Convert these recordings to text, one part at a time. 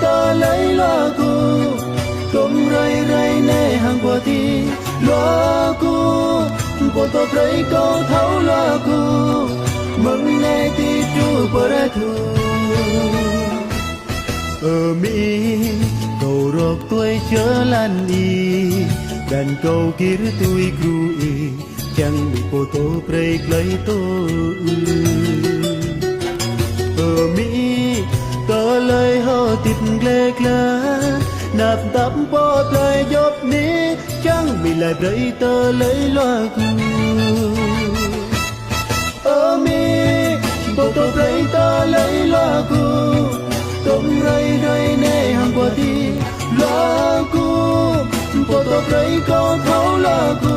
ta lấy loa cu công ray ray nè hàng qua thi loa cu bộ tô rây câu thấu loa cu mừng nè ti chu bờ ra thu ở mi cầu rọc tôi chớ lan đi đàn cầu kia tôi grui chẳng bị bộ tô rây lấy tôi ở mi có lời hò tít lệch lá nạp tắp bó lời dốc ní chẳng bị lại rây tơ lấy loa cu ở mi bộ tô rây ta lấy loa cu công ray ray nè hàng qua thi loa cu bộ tô rây câu thấu loa cu.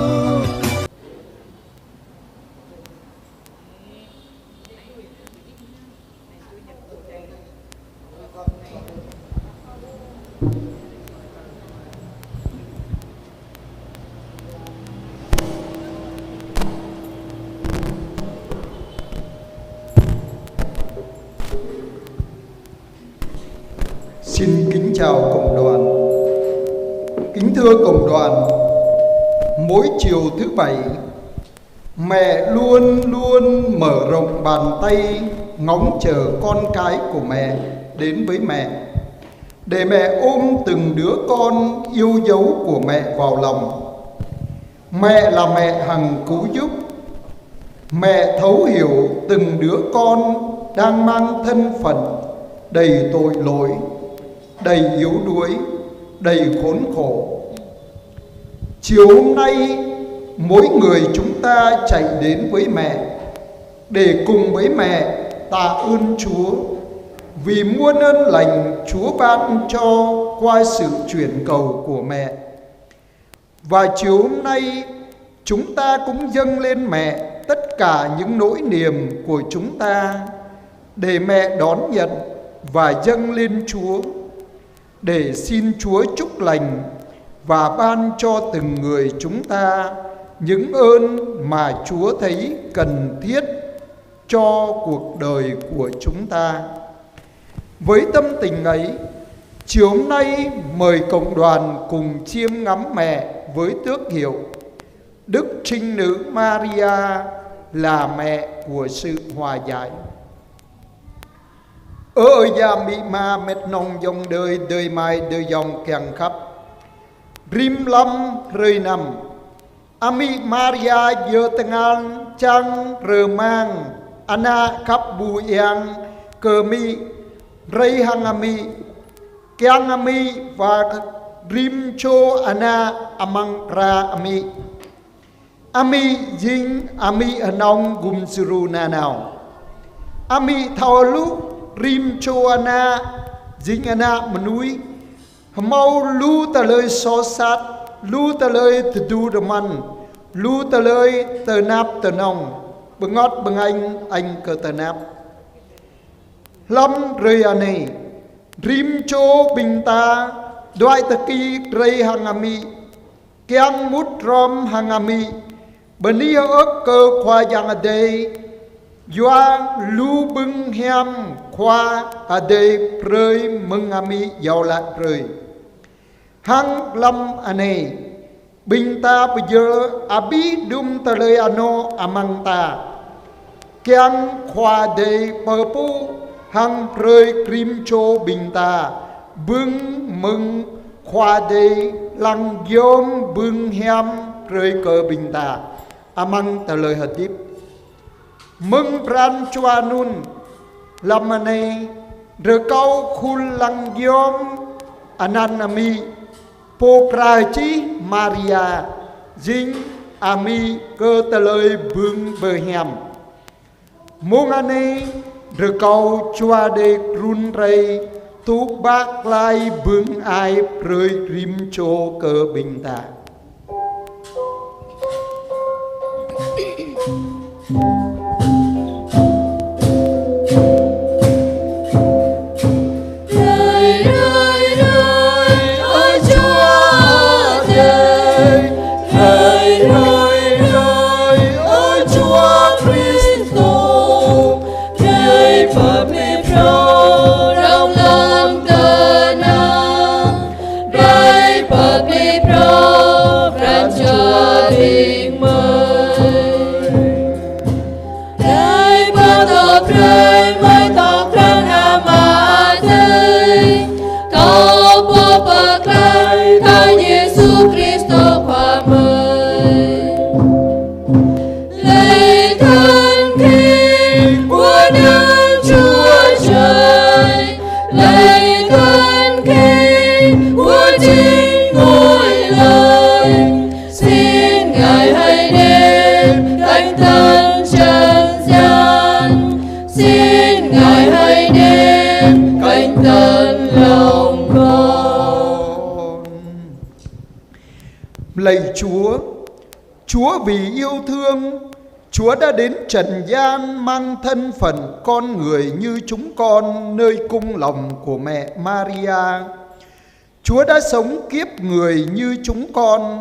Xin kính chào cộng đoàn. Kính thưa cộng đoàn, mỗi chiều thứ Bảy, mẹ luôn luôn mở rộng bàn tay ngóng chờ con cái của mẹ đến với mẹ, để mẹ ôm từng đứa con yêu dấu của mẹ vào lòng. Mẹ là mẹ hằng cứu giúp. Mẹ thấu hiểu từng đứa con đang mang thân phận đầy tội lỗi, đầy yếu đuối, đầy khốn khổ. Chiều hôm nay, mỗi người chúng ta chạy đến với mẹ để cùng với mẹ tạ ơn Chúa vì muôn ơn lành Chúa ban cho qua sự chuyển cầu của mẹ. Và chiều hôm nay, chúng ta cũng dâng lên mẹ tất cả những nỗi niềm của chúng ta để mẹ đón nhận và dâng lên Chúa, để xin Chúa chúc lành và ban cho từng người chúng ta những ơn mà Chúa thấy cần thiết cho cuộc đời của chúng ta. Với tâm tình ấy, chiều hôm nay mời cộng đoàn cùng chiêm ngắm mẹ với tước hiệu Đức Trinh Nữ Maria là mẹ của sự hòa giải. Ở gia mỹ ma mệt nông dòng đời mai đời dòng kèng khắp rim lâm rơi nằm ami Maria dơ tengan chang rơ mang ana khắp bù yang cơ mi rây hang ami kèng ami và rim cho ana amang ra ami ami jing ami anong gum suru na nào ami thao lu rim cho ana jing ana menui mau lu ta lời so sát lu ta lời từ du đầm ăn lu ta lời từ nắp từ nòng bưng ngót bưng anh cơ từ nắp lâm rơi anh rim cho bình ta đoại ta kỳ rơi hàng ami kiang mút rom hàng ami bên đi ớt cơ khoa giang ở đây doang lu bưng hem khoa ở đây rơi mừng ami giàu lại rơi hang lâm ane bình ta bây giờ abi dum ta lời ano amang ta kiang khoa đây bờ pu hang rơi krim cho bình ta bưng mừng khoa đây lăng yom bưng hem rơi cờ bình ta amang ta lời hợp tiếp mừng pran chua nun làm này rồi câu khul lăng yom ananami Poprachi Maria Jing Ami cơ ta lời bưng bờ hèm mong anh rồi câu chua de run rây tu bác lai bưng ai rơi rim cho cơ bình ta. Phật mi pro rong lang tơ Lạy Chúa, Chúa vì yêu thương, Chúa đã đến trần gian mang thân phận con người như chúng con nơi cung lòng của mẹ Maria. Chúa đã sống kiếp người như chúng con.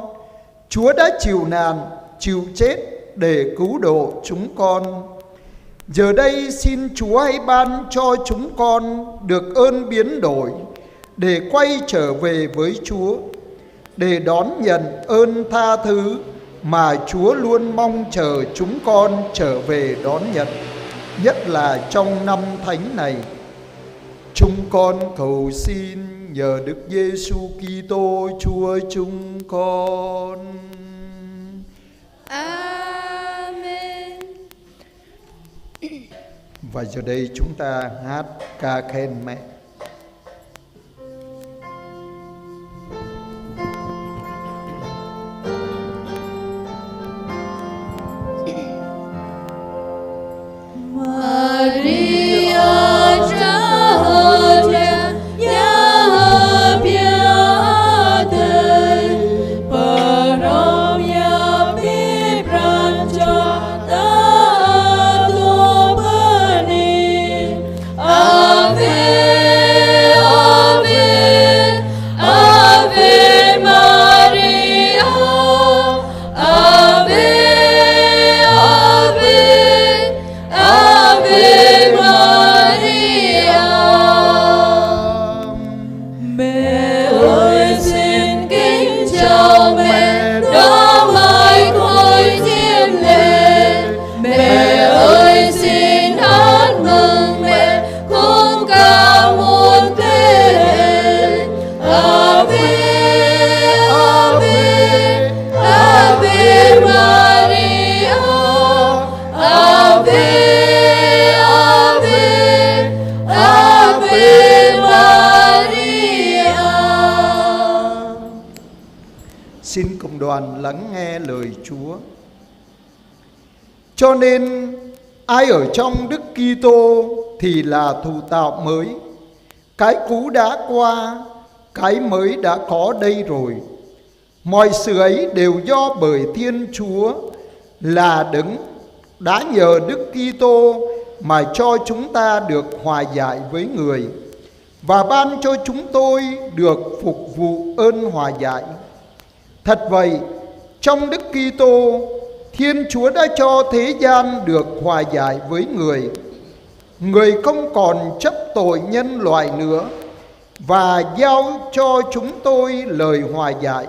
Chúa đã chịu nạn, chịu chết để cứu độ chúng con. Giờ đây xin Chúa hãy ban cho chúng con được ơn biến đổi để quay trở về với Chúa, để đón nhận ơn tha thứ mà Chúa luôn mong chờ chúng con trở về đón nhận, nhất là trong năm thánh này. Chúng con cầu xin nhờ Đức Giêsu Kitô Chúa chúng con. Amen. Và giờ đây chúng ta hát ca khen mẹ. Maria Cahaya ya piaday paromya vibrancha tato bani Ave Ave Ave Maria Ave Ave Maria. Mẹ ơi xin kính chào mẹ đó mai khôi diêm lên. Mẹ ơi xin hát mừng mẹ khung ca muôn thế hệ. Ave Ave Ave Maria Ave Xin cộng đoàn lắng nghe lời Chúa. Cho nên ai ở trong Đức Kitô thì là thụ tạo mới. Cái cũ đã qua, cái mới đã có đây rồi. Mọi sự ấy đều do bởi Thiên Chúa là Đấng đã nhờ Đức Kitô mà cho chúng ta được hòa giải với người và ban cho chúng tôi được phục vụ ơn hòa giải. Thật vậy, trong Đức Kitô, Thiên Chúa đã cho thế gian được hòa giải với người. Người không còn chấp tội nhân loại nữa và giao cho chúng tôi lời hòa giải.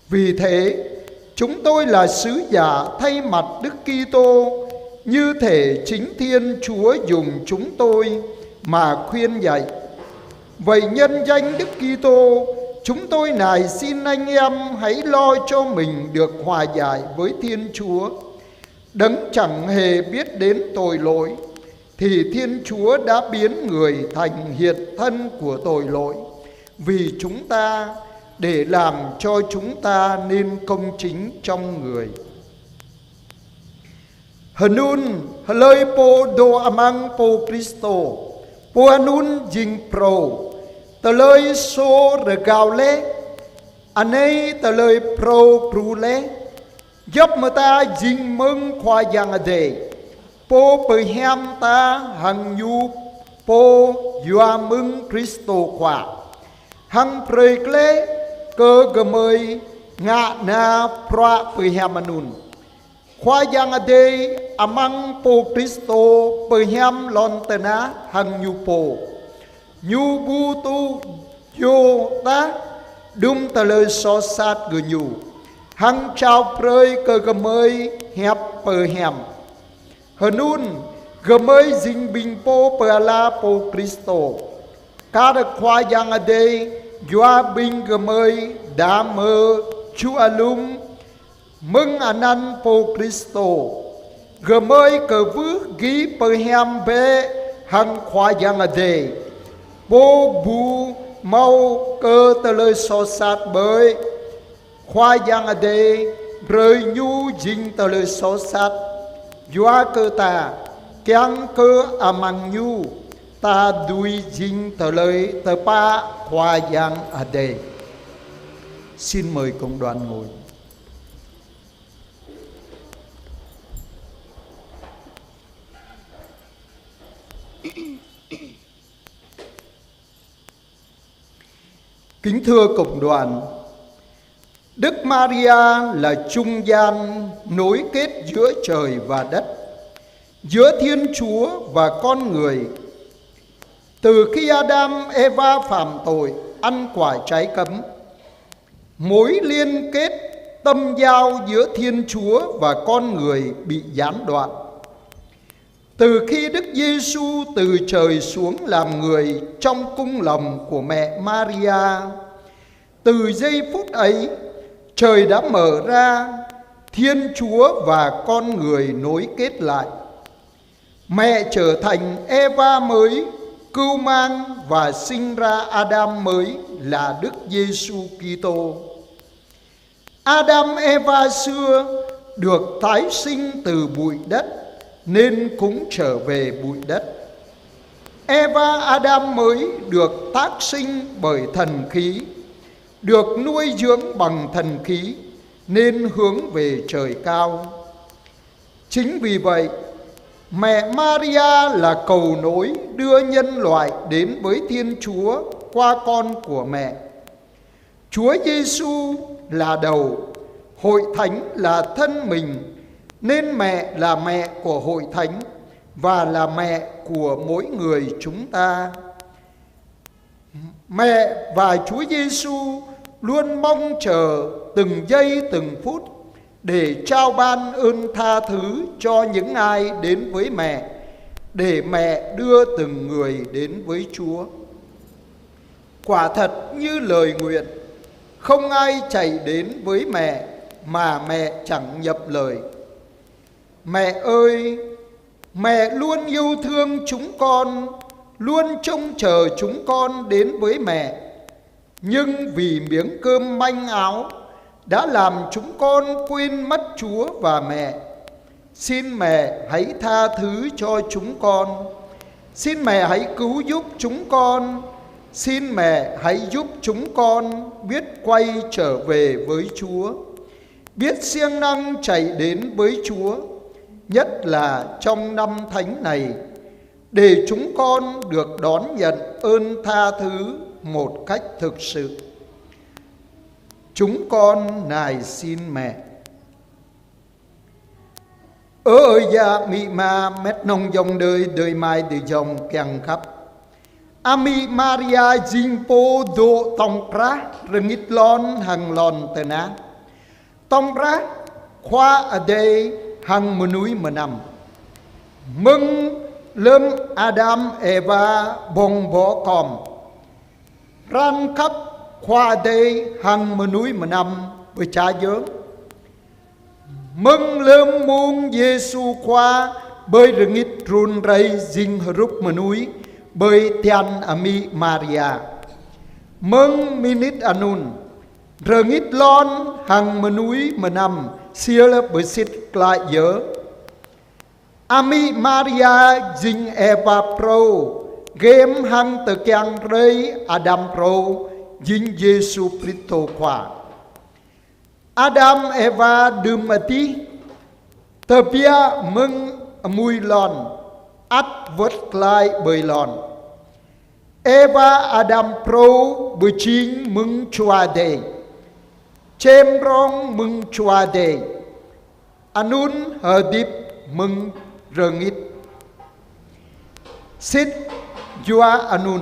Vì thế, chúng tôi là sứ giả thay mặt Đức Kitô, như thể chính Thiên Chúa dùng chúng tôi mà khuyên dạy. Vậy nhân danh Đức Kitô, chúng tôi nài xin anh em hãy lo cho mình được hòa giải với Thiên Chúa. Đấng chẳng hề biết đến tội lỗi, thì Thiên Chúa đã biến người thành hiện thân của tội lỗi vì chúng ta, để làm cho chúng ta nên công chính trong người. Hanun haloi po do amang po Cristo, po hanun jing pro, tờ lời so regao lê, anh ấy tờ lời pro pru lê, giúp mà ta jing mừng khoa giang đề, po bơi hem ta hằng nhu po dua mừng Cristo khoa, hằng prey lê cơ gầm ngạ na pra bơi hem anun. Khoa giang đề amang po Cristo bơi hem lon tena hằng nhu po. Nhu bu tu yo ta đum tờ lời so sát gờ nhu hăng trao prơi cơ gầm ơi hẹp pờ hẻm hờnun gầm ơi dinh bình po pờ la po Cristo ca được khoa giang ở đây doa bình gầm ơi đá mơ chu alum mừng anan po Cristo gầm ơi cờ vứ ghi pờ hẻm bê hăng khoa giang ở đây bố bù mau cơ tờ lời so sát bơi khoa giang ở đây rơi nhu dinh tờ lời so sát doa cơ ta kiang cơ amang nhu ta đuôi dinh tờ lời tờ pa khoa giang ở đây. Xin mời cộng đoàn ngồi. Kính thưa cộng đoàn, Đức Maria là trung gian nối kết giữa trời và đất, giữa Thiên Chúa và con người. Từ khi Adam, Eva phạm tội ăn quả trái cấm, mối liên kết tâm giao giữa Thiên Chúa và con người bị gián đoạn. Từ khi Đức Giêsu từ trời xuống làm người trong cung lòng của mẹ Maria, từ giây phút ấy, trời đã mở ra, Thiên Chúa và con người nối kết lại. Mẹ trở thành Eva mới, cưu mang và sinh ra Adam mới là Đức Giêsu Kitô. Adam Eva xưa được tái sinh từ bụi đất nên cũng trở về bụi đất. Eva Adam mới được tác sinh bởi thần khí, được nuôi dưỡng bằng thần khí nên hướng về trời cao. Chính vì vậy, mẹ Maria là cầu nối đưa nhân loại đến với Thiên Chúa qua con của mẹ. Chúa Giêsu là đầu, hội thánh là thân mình, nên mẹ là mẹ của hội thánh và là mẹ của mỗi người chúng ta. Mẹ và Chúa Giêsu luôn mong chờ từng giây từng phút để trao ban ơn tha thứ cho những ai đến với mẹ, để mẹ đưa từng người đến với Chúa. Quả thật như lời nguyện, không ai chạy đến với mẹ mà mẹ chẳng nhập lời. Mẹ ơi, mẹ luôn yêu thương chúng con, luôn trông chờ chúng con đến với mẹ. Nhưng vì miếng cơm manh áo đã làm chúng con quên mất Chúa và mẹ. Xin mẹ hãy tha thứ cho chúng con. Xin mẹ hãy cứu giúp chúng con. Xin mẹ hãy giúp chúng con biết quay trở về với Chúa, biết siêng năng chạy đến với Chúa, nhất là trong năm thánh này, để chúng con được đón nhận ơn tha thứ một cách thực sự. Chúng con nài xin mẹ. Ở gia mị ma mét nông dòng đời mai từ dòng kèng khắp. Ami Maria Jingpo do tông ra rengit lon hang lon tena. Tông ra khoa ở đây hang menui menam. Mừng lâm Adam Eva bong bó com. Ran khắp khoa đây hang menui menam với cha dưỡng. Mừng lâm mung Giêsu khoa bởi rengit run ray jing rup menui bởi tian ami Maria. Mừng minit anun rengit lon hang menui menam siêu bởi xịt lại dỡ. Ami Maria jing Eva pro game hang tờ kiang rây Adam pro jing Giêsu Christo khoa. Adam Eva dumati tờ bia mừng mùi lon ắt vớt lại bởi lon. Eva Adam pro bởi chính mừng chua đề. Chêm rong mừng chua đề. Anun hờ điệp mừng rengit. Sit jua anun.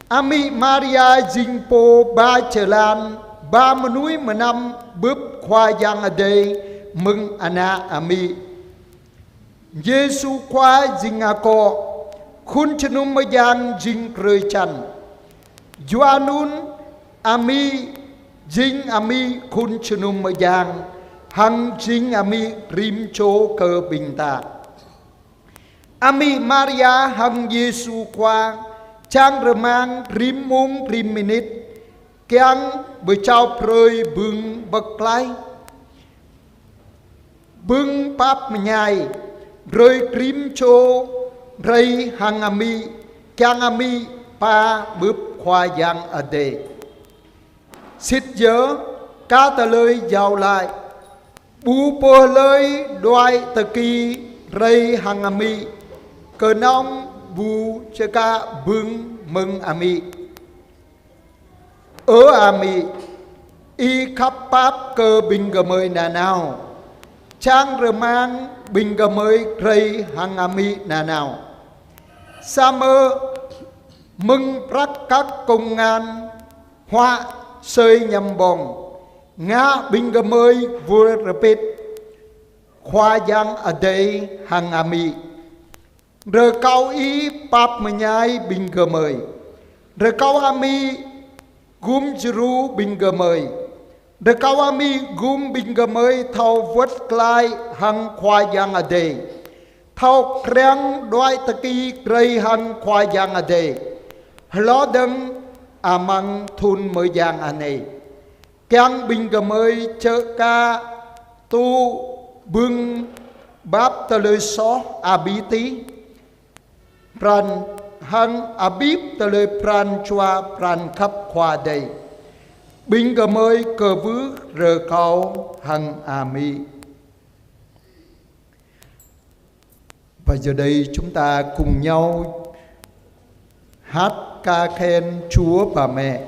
Ami Maria Jingpo ba chelan ba menui menam bướp khoa yang ở đây mừng ana ami. Giêsu khoa jing ako khun chenum mayang jing krơi chan. Juanun ami jing ami khun chenum mayang hang jing ami rim cho cơ bình ta. Ami Maria hang Giêsu khoa trang remang rim mung rim minit kiang bởi trao prơi bưng bậc lái bưng pap nhai rơi krim cho rây hang ami kiang ami pa bướp khoa yang ở đây. Xít nhớ Cá tờ lời giàu lại bù bồ lời đoài tờ kỳ rây hằng ami cờ nông bù chơ ca bưng mừng ami ở ami y khắp pháp cơ bình gờ mơi nà nào trang rơ mang bình gờ mơi rây hằng ami nà nào sa mơ mừng rắc các công ngàn hoa sơi nhầm bồng ngã bình gờ mơi vua rập khoa giang ở đây hằng ami rơ cao ý pháp mà nhai bình gờ mơi rơ cao ami gum juru bình gờ mơi rơ cao ami gum bình gờ mơi thao vớt lại hằng khoa giang ở đây thao kreng đoái tắc kỳ rây hằng khoa giang ở đây lo đừng amang thun mới giang ở này Kiang bình gờ mơi chợ ca tu bưng báp tờ lời xó bí tí pran hằng bíp tờ lời pran chua pran khắp khoa đầy bình gờ mơi cờ vứ rờ cao hằng mi. Và giờ đây chúng ta cùng nhau hát ca khen Chúa Bà Mẹ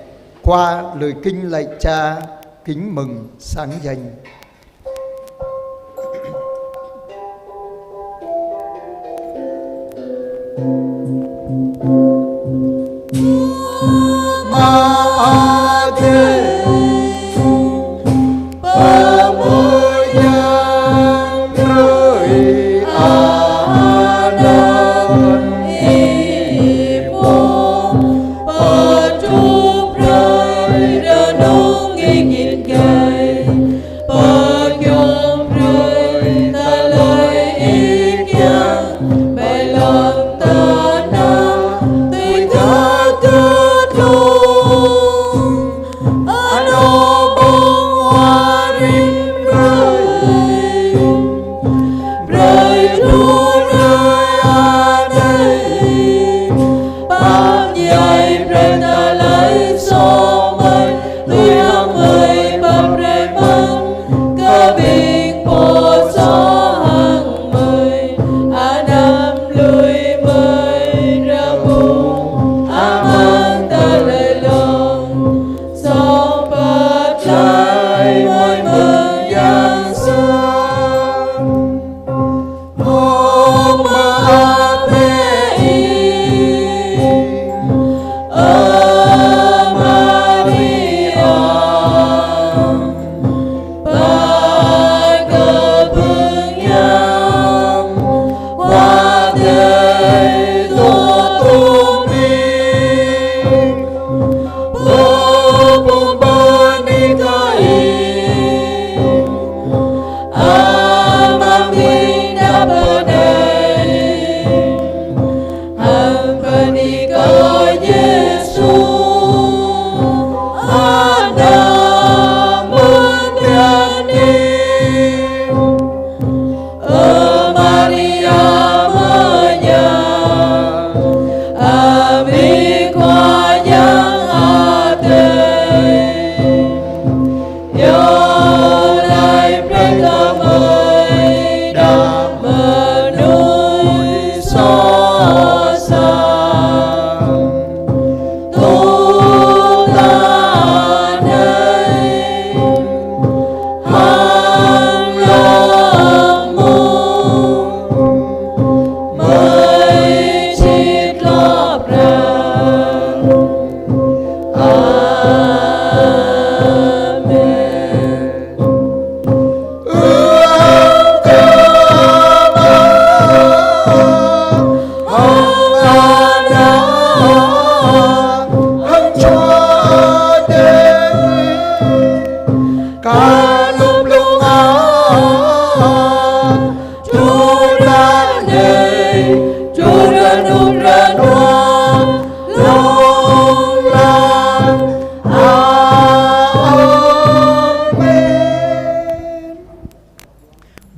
qua lời kinh lạy Cha kính mừng sáng danh.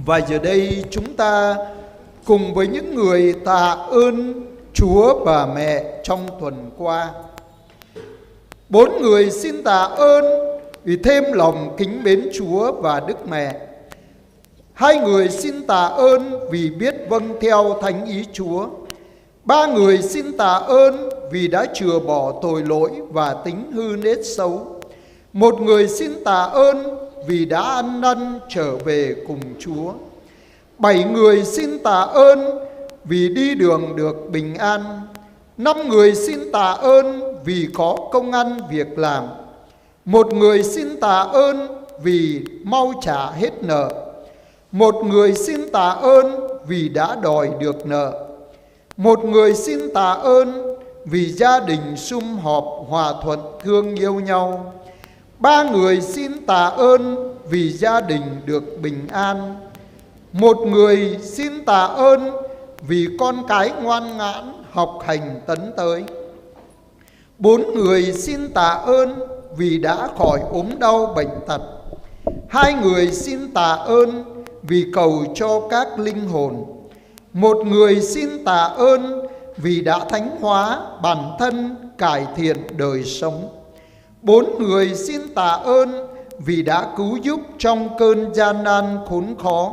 Và giờ đây chúng ta cùng với những người tạ ơn Chúa Bà Mẹ trong tuần qua. 4 người xin tạ ơn vì thêm lòng kính mến Chúa và Đức Mẹ. 2 người xin tạ ơn vì biết vâng theo thánh ý Chúa. 3 người xin tạ ơn vì đã chừa bỏ tội lỗi và tính hư nết xấu. 1 người xin tạ ơn vì đã ăn năn trở về cùng Chúa. 7 người xin tạ ơn vì đi đường được bình an. 5 người xin tạ ơn vì có công ăn việc làm. 1 người xin tạ ơn vì mau trả hết nợ. 1 người xin tạ ơn vì đã đòi được nợ. 1 người xin tạ ơn vì gia đình sum họp hòa thuận thương yêu nhau. 3 người xin tạ ơn vì gia đình được bình an. 1 người xin tạ ơn vì con cái ngoan ngoãn học hành tấn tới. 4 người xin tạ ơn vì đã khỏi ốm đau bệnh tật. 2 người xin tạ ơn vì cầu cho các linh hồn. 1 người xin tạ ơn vì đã thánh hóa bản thân, cải thiện đời sống. 4 người xin tạ ơn vì đã cứu giúp trong cơn gian nan khốn khó.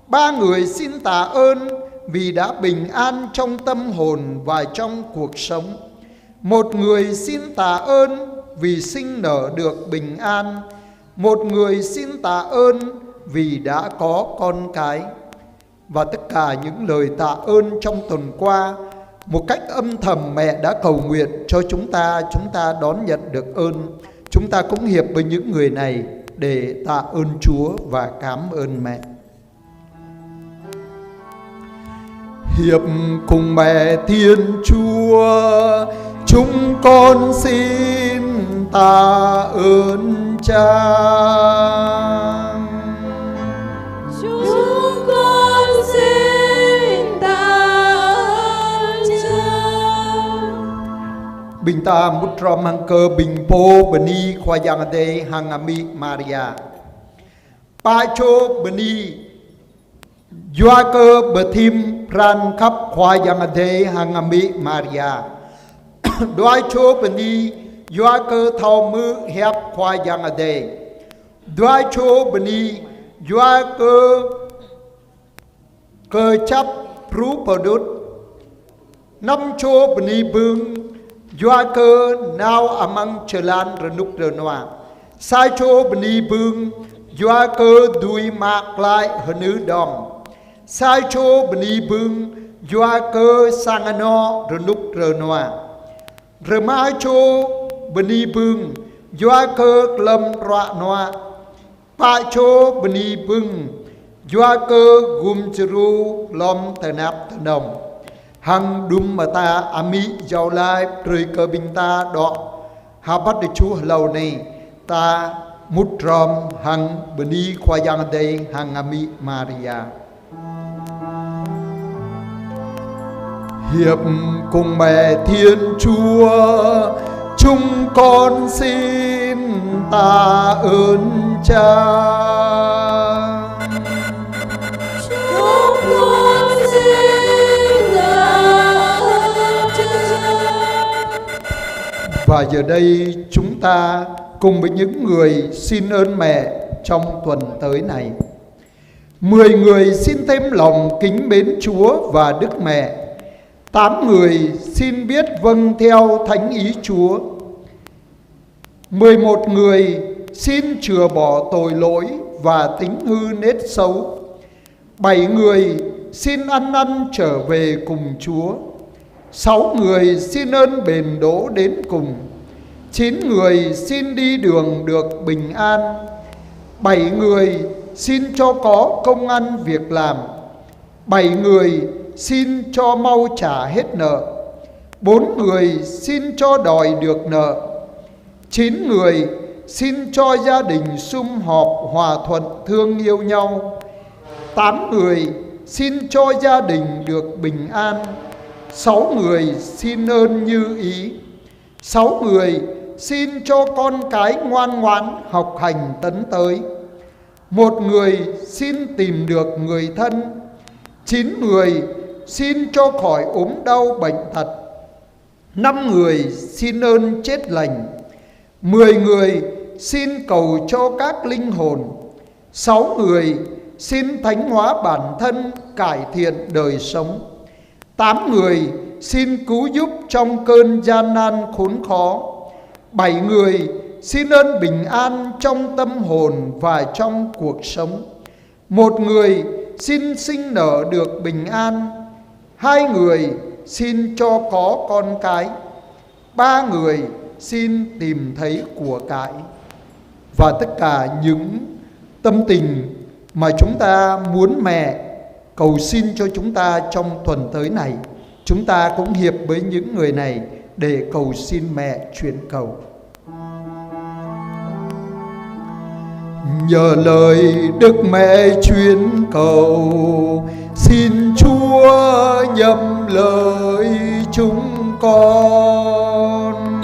3 người xin tạ ơn vì đã bình an trong tâm hồn và trong cuộc sống. 1 người xin tạ ơn vì sinh nở được bình an. 1 người xin tạ ơn vì đã có con cái. Và tất cả những lời tạ ơn trong tuần qua, một cách âm thầm mẹ đã cầu nguyện cho chúng ta đón nhận được ơn. Chúng ta cũng hiệp với những người này để tạ ơn Chúa và cảm ơn mẹ. Hiệp cùng mẹ Thiên Chúa, chúng con xin tạ ơn Cha. Chúng con xin tạ ơn Cha. Bình ta mút ròm hằng cơ bình po bani khoa giang đề hằng ami Maria. Pa chô bani doa cơ bờ thim ran khắp khoa giang đề hằng ami Maria. Doa chô bani doa cơ thao mư hẹp khoa giang đề. Doa chô bani doa cơ chấp pru padut. 5 chô bani bưng doa cơ nào amang chelan renuk renwa. 6 chô bani bưng doa cơ đuôi mạc lại hnữ đom. 6 chô bani bưng doa cơ sangano renuk renwa. Rema chô bani bưng doa cơ lâm roa noa. Pa chô bani bưng doa cơ gum cheru lom tenap tenom. Hằng đùm mà ta ami giàu lai rơi cơ bình ta đọ hà bắt được chú lâu này ta mút ròm hằng bần đi khoa giang đây hằng ami Maria. Hiệp cùng mẹ Thiên Chúa, chúng con xin tạ ơn Cha. Chúng con xin tạ ơn Cha. Và giờ đây chúng ta cùng với những người xin ơn mẹ trong tuần tới này. 10 người xin thêm lòng kính mến Chúa và Đức Mẹ. 8 người xin biết vâng theo thánh ý Chúa. 11 người xin chừa bỏ tội lỗi và tính hư nết xấu. 7 người xin ăn năn trở về cùng Chúa. 6 người xin ơn bền đỗ đến cùng. 9 người xin đi đường được bình an. 7 người xin cho có công ăn việc làm. 7 người xin cho mau trả hết nợ. 4 người xin cho đòi được nợ. 9 người xin cho gia đình sum họp hòa thuận thương yêu nhau. 8 người xin cho gia đình được bình an. 6 người xin ơn như ý. 6 người xin cho con cái ngoan ngoãn học hành tấn tới. 1 người xin tìm được người thân. 9 người xin cho khỏi ốm đau bệnh tật. 5 người xin ơn chết lành. 10 người xin cầu cho các linh hồn. 6 người xin thánh hóa bản thân, cải thiện đời sống. 8 người xin cứu giúp trong cơn gian nan khốn khó. 7 người xin ơn bình an trong tâm hồn và trong cuộc sống. 1 người xin sinh nở được bình an. 2 người xin cho có con cái. 3 người xin tìm thấy của cải. Và tất cả những tâm tình mà chúng ta muốn mẹ cầu xin cho chúng ta trong tuần tới này, chúng ta cũng hiệp với những người này để cầu xin mẹ chuyển cầu. Nhờ lời Đức Mẹ chuyên cầu, xin Chúa nhậm lời chúng con.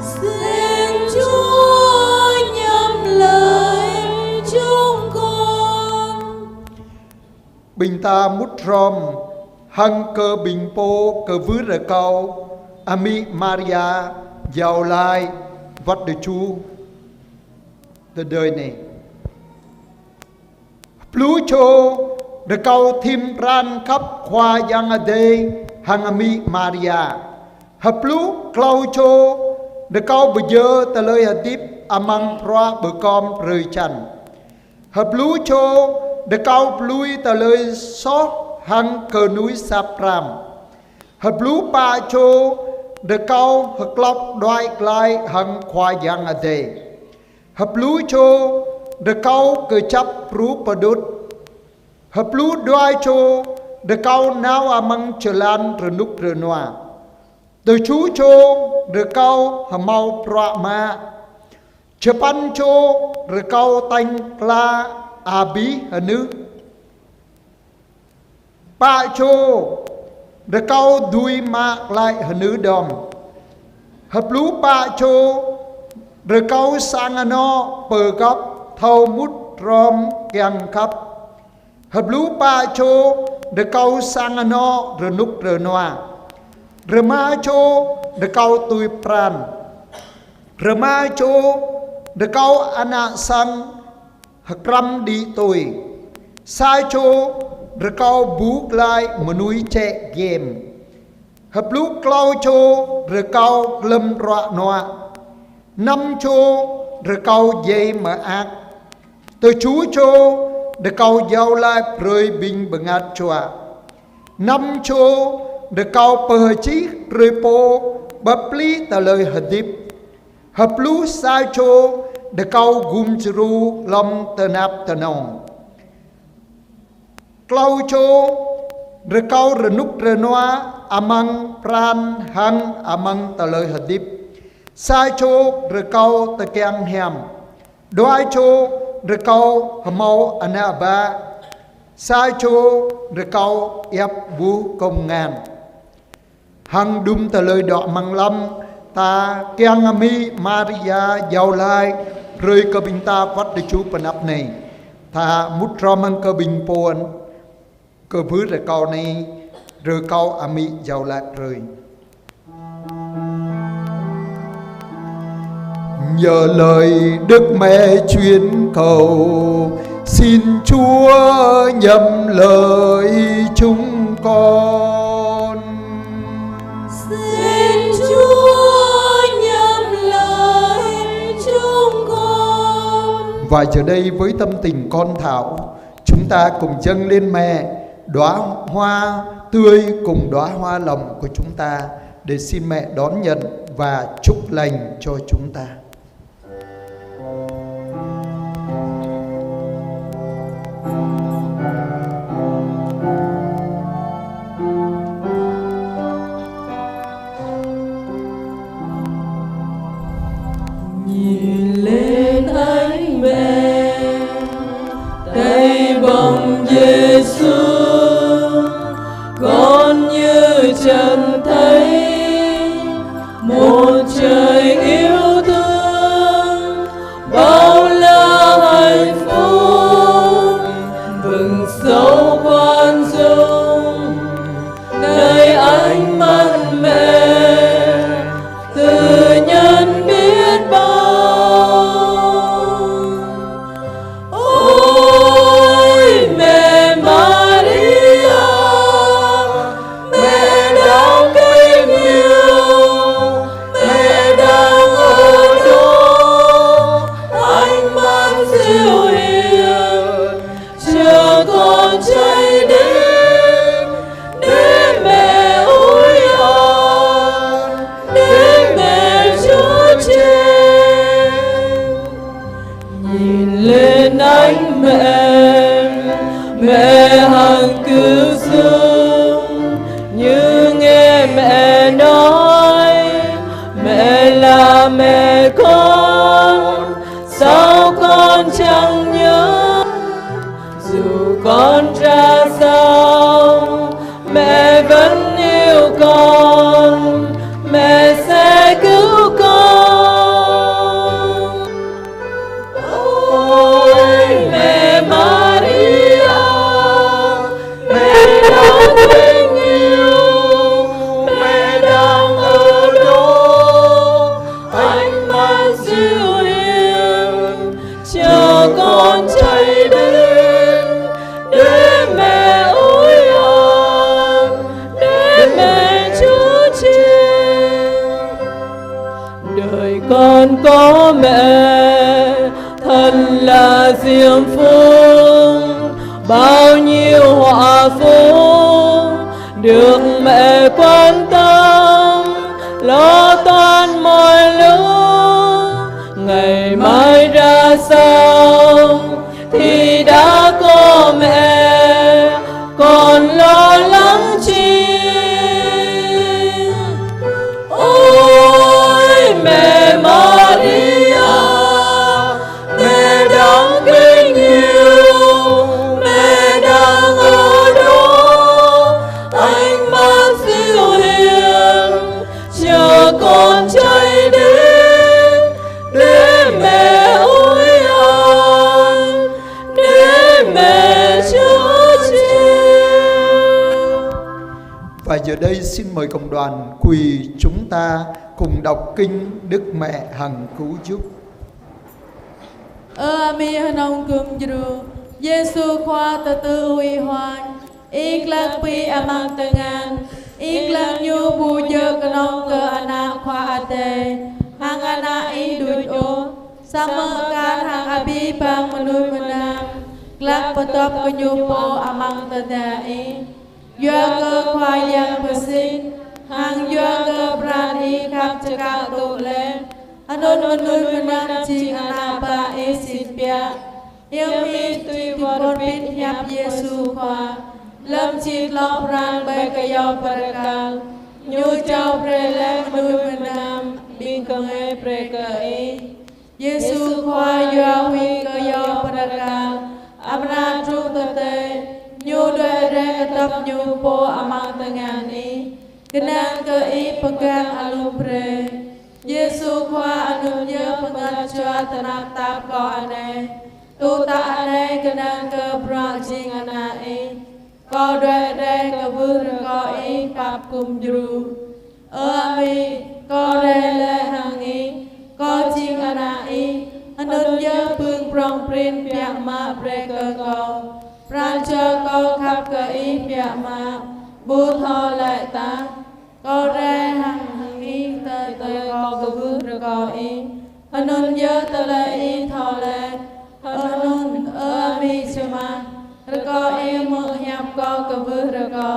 Xin Chúa nhậm lời chúng con. Bình ta mút rom hăng cơ bình po cơ vứ rờ cầu Ami Maria giàu lai vắt đời chú từ đời này. Plu cho rờ cầu thim ran khắp khoa yang ở đây hăng Ami Maria. Hợp plu clau cho rờ cầu bây giờ ta lời hạt tiếp amang proa bờ com rơi chăn. Hợp plu cho rờ cầu plui ta lời sót hăng cờ núi Sapram. Hợp lú ba chô đờ cao hợp lọc đoài lại hăng khoa yang ở đây. Hợp lú chô đờ cao cờ chấp rú bà đút. Hợp lú đoài chô đờ cao nào amang trở lan rờ núc rờ noa. Từ chú chô đờ cao hầm mau prạ ma. Chơ pan chô đờ cao tanh la à bí hờ nữ. Ba chô đờ cao đuôi mạc lại hờ nữ đòm. Hợp lú ba chô đờ cao sang anh nó bờ góc thâu mút rôm kèng khắp. Hợp lú ba chô đờ cao sang anh nó rờ núc rờ noa. Rờ ma chô đờ cao tùy pran. Rờ ma chô đờ cao ana sang hờ kram đi tùy. Sai chô rờ cao bút lại mà núi chạy game. Hợp lúc clau chô rờ cao lâm rọa nọa. 5 chô rờ cao dây mà ác. Từ chú chô rờ cao giao lại rơi bình bằng át chòa. 5 chô rờ cao bờ chí rơi bố bập lý ta lời hợp điệp. Hợp lúc sai chô rờ cao gùm chru lâm tờ nạp tờ nông. Clau chô rờ cao rờ núc rờ noa amang pran hang amang ta lời hạt điệp. Sai chô rờ cao ta kèng hèm. Đoai chô rờ cao hầm mau ana ba. Sai chô rờ cao ép bú công ngàn. Hằng đúng ta lời đọ mang lâm ta kèng Ami Maria giàu lai rơi cơ bình ta vắt để chú phần áp này. Ta mút ra mang cơ bình pôn cơ vứ rờ cao này rờ cao Ami giàu lại rơi. Nhờ lời Đức Mẹ chuyên cầu, xin Chúa nhậm lời chúng con. Xin Chúa nhậm lời chúng con. Và giờ đây với tâm tình con thảo, chúng ta cùng dâng lên mẹ đóa hoa tươi cùng đóa hoa lòng của chúng ta để xin mẹ đón nhận và chúc lành cho chúng ta. Nhìn lên ánh mẹ tay bồng Giêsu, con như chẳng thấy một trời yêu thương bao la hạnh phúc vừng sâu khoan dung nơi ánh mắt mẹ từ nhân biết bao. bên anh mẹ hằng cứu dương như nghe mẹ nói mẹ là mẹ con sao con chẳng nhớ dù con ra sao mẹ vẫn yêu con mẹ sẽ cứu con. Ôi mẹ Maria mẹ đang thương yêu mẹ đang ở đó ánh mắt dịu hiền chờ con chạy đến để mẹ ôi an để mẹ chữa trị. Đời con có mẹ thật là diễm phúc bao nhiêu họa phúc được mẹ quan tâm lo toan mọi lúc ngày mai ra sao thì đã có mẹ còn lo lắng chi. Ôi mẹ Maria mẹ đáng kính yêu mẹ đang ở đó ánh mắt dịu hiền chờ con chạy đến để mẹ ôi an để mẹ chữa trị. Và giờ đây xin mời cộng đoàn quỳ chúng ta cùng đọc kinh Đức Mẹ hằng cứu giúp. Ami hanong kum juru Yesu khoa ta tư huy hoan ik lang pi amang tengan ik lang nyu bu je kanong ke anak khoa ate hang anak i duit o samakan hang abi bang menui menam klak petop kenyu po amang tadai yua ke khoa yang besin hang yua ke berani kap cekak tu le Anon menui menam ching anak ba e sin pia yêu mi tùy con biết nhập Giêsu khoa lâm chít lo prang bay cái yo parakal nhu chao pre le menui menam bing kong e pre ke e Giêsu khoa yo huy ke yo parakal amna tru te nhu doe re tập nhu po amang tengan e kenang ke e pegang alum pre Giêsu khoa anu nhớ pengat chua tanap tap ko ane tu ta ane kenang ke pra ching anae ko doe re ke bur ko e kap kum jru ami ko re le hangi ko ching anae anu nhớ pương prong prin pyak ma pre ke ko pran cho ko khap ke e pyak ma bu tho lại ta ko re hangi ta ko ke bur ko e anu nhớ ta lại e tho lại Anun ami suma reko emu nyam ko kebuh reko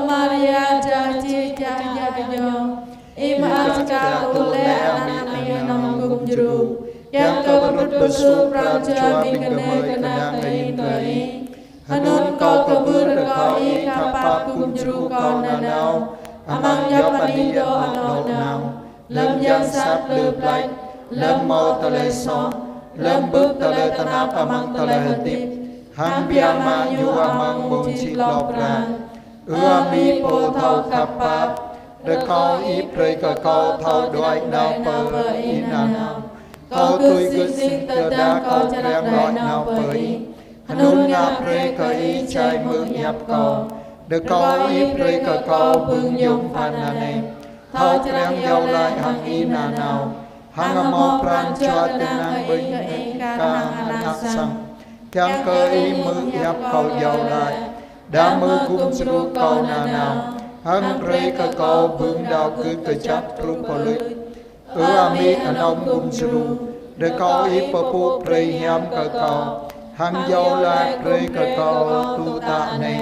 Maria jaji jajo ima aska ule anami nom kum juru yang kebuh besu praja bingene kena kai Anun ko kebuh reko I kapap kum juru ko nanau amang japani do anau lam yang sap le black lam mau tele so lâm bước ta lê ta náp amang ta lê tiếp hang biang ma nhu amang mung chi lop ra ami po thâu khap pap de ko I prei ka ko thâu đôi nao per I na nao ko tui good sing ta da ko trang roi nao per I hanun nga prei ka I chai mương nhap ko de ko I prei ka ko bưng yong phan na ne thâu trang yau lai hang I na nao hang mo pran cho tenang bing ka anak sang kyang cơ I mư yap kau yau lai da mư kum sru kau na nao hang prei ka kau bưng dao cứ cơ chap tru polit ami anong kum sru de kau I papu prei hiam ka kau hang yau lai prei ka kau tu ta ne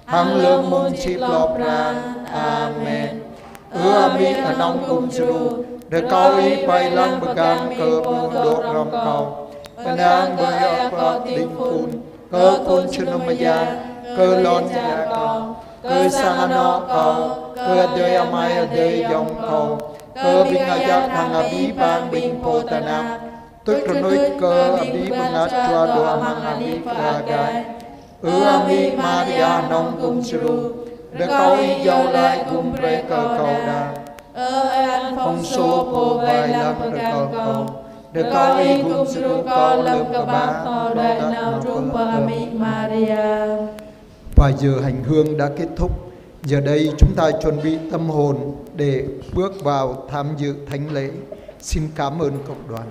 hang lơm mung chip lop ra amen ami anong kum sru de kau I pai lang begang ke bung dok ram kau Penang berapa dingkun, cơ kun chunamaya, cơ lon ya con, cơ sangano con, cơ đời amai đời yong con, cơ binh ayat hang abi bang binh potana, tức nuôi cơ abi bangat chua doa hang abi pragai, ami Maria nong kum suru, de kau hijau lai kum pre cơ cầu đa, phong số po vai lam de cầu de kau i kum suru kau lâm cơ ba thọ đại nào trung pa ami Maria. Và giờ hành hương đã kết thúc. Giờ đây chúng ta chuẩn bị tâm hồn để bước vào tham dự thánh lễ. Xin cảm ơn cộng đoàn.